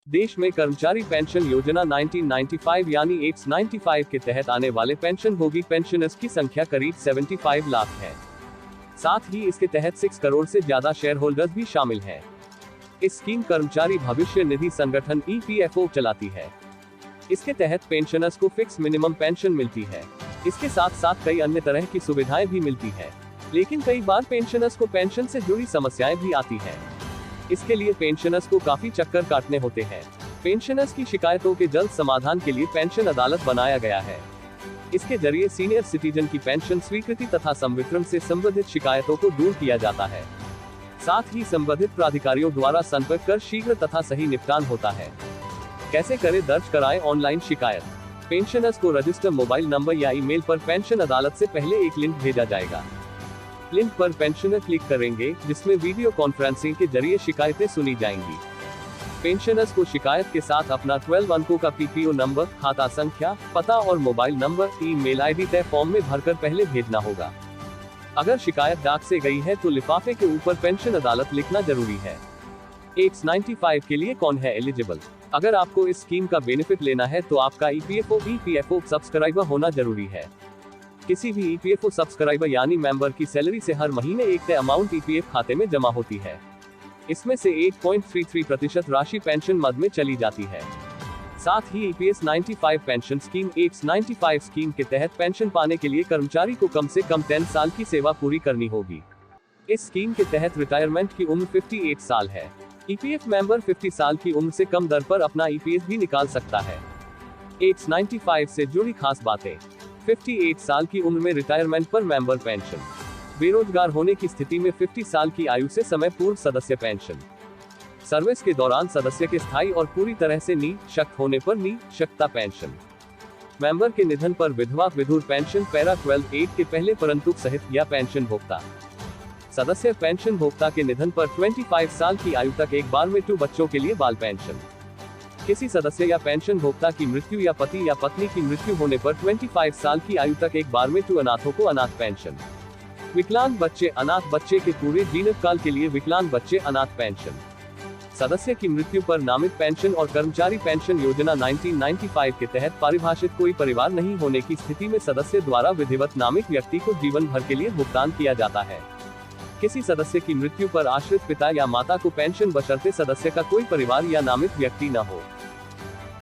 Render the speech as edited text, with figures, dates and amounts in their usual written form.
देश में कर्मचारी पेंशन योजना 1995 यानी एक्स 95 के तहत आने वाले पेंशनभोगी पेंशनर्स की संख्या करीब 75 लाख है। साथ ही इसके तहत 6 करोड़ से ज्यादा शेयर होल्डर्स भी शामिल हैं। इस स्कीम कर्मचारी भविष्य निधि संगठन EPFO चलाती है। इसके तहत पेंशनर्स को फिक्स मिनिमम पेंशन मिलती है। इसके साथ साथ कई अन्य तरह की सुविधाएं भी मिलती है, लेकिन कई बार पेंशनर्स को पेंशन से जुड़ी समस्याएं भी आती हैं। इसके लिए पेंशनर्स को काफी चक्कर काटने होते हैं। पेंशनर्स की शिकायतों के जल्द समाधान के लिए पेंशन अदालत बनाया गया है। इसके जरिए सीनियर सिटीजन की पेंशन स्वीकृति तथा संवितरण से संबंधित शिकायतों को दूर किया जाता है। साथ ही संबंधित प्राधिकारियों द्वारा संपर्क कर शीघ्र तथा सही निपटान होता है। कैसे करें दर्ज कराएं ऑनलाइन शिकायत। पेंशनर्स को रजिस्टर मोबाइल नंबर या ईमेल पर पेंशन अदालत से पहले एक लिंक भेजा जाएगा। लिंक पर पेंशनर क्लिक करेंगे, जिसमें वीडियो कॉन्फ्रेंसिंग के जरिए शिकायतें सुनी जाएंगी। पेंशनर्स को शिकायत के साथ अपना 12 अंकों का PPO नंबर, खाता संख्या, पता और मोबाइल नंबर, ईमेल ID तय फॉर्म में भरकर पहले भेजना होगा। अगर शिकायत डाक से गई है तो लिफाफे के ऊपर पेंशन अदालत लिखना जरूरी है। एक्स 95 के लिए कौन है एलिजिबल? अगर आपको इस स्कीम का बेनिफिट लेना है तो आपका EPFO सब्सक्राइबर होना जरूरी है। किसी भी EPFO सब्सक्राइबर यानी मेंबर की सैलरी से हर महीने एक तय अमाउंट EPF खाते में जमा होती है। इसमें से 8.33% राशि पेंशन मद में चली जाती है। साथ ही EPS 95 pension scheme x 95 scheme के तहत पेंशन पाने के लिए कर्मचारी को कम से कम 10 साल की सेवा पूरी करनी होगी। इस स्कीम के तहत रिटायरमेंट की उम्र 58 साल है। EPF मेंबर 50 साल की उम्र से कम दर पर अपना EPS भी निकाल सकता है। एक्स 95 से जुड़ी खास बातें। 58 साल की उम्र में रिटायरमेंट पर मेंबर पेंशन। बेरोजगार होने की स्थिति में 50 साल की आयु से समय पूर्व सदस्य पेंशन। सर्विस के दौरान सदस्य के स्थायी और पूरी तरह से निःशक्त होने पर निःशक्तता पेंशन। मेंबर के निधन पर विधवा विधुर पेंशन पैरा 12(8) के पहले परंतुक सहित या पेंशन भोक्ता। सदस्य पेंशन भोक्ता के निधन पर 25 साल की आयु तक एक बार में 2 बच्चों के लिए बाल पेंशन। किसी सदस्य या पेंशन भोक्ता की मृत्यु या पति या पत्नी की मृत्यु होने पर 25 साल की आयु तक एक बार में 2 अनाथों को अनाथ पेंशन। विकलांग बच्चे अनाथ बच्चे के पूरे जीवन काल के लिए विकलांग बच्चे अनाथ पेंशन। सदस्य की मृत्यु पर नामित पेंशन और कर्मचारी पेंशन योजना 1995 के तहत परिभाषित कोई परिवार नहीं होने की स्थिति में सदस्य द्वारा विधिवत नामित व्यक्ति को जीवन भर के लिए भुगतान किया जाता है। किसी सदस्य की मृत्यु पर आश्रित पिता या माता को पेंशन बशर्ते सदस्य का कोई परिवार या नामित व्यक्ति न हो।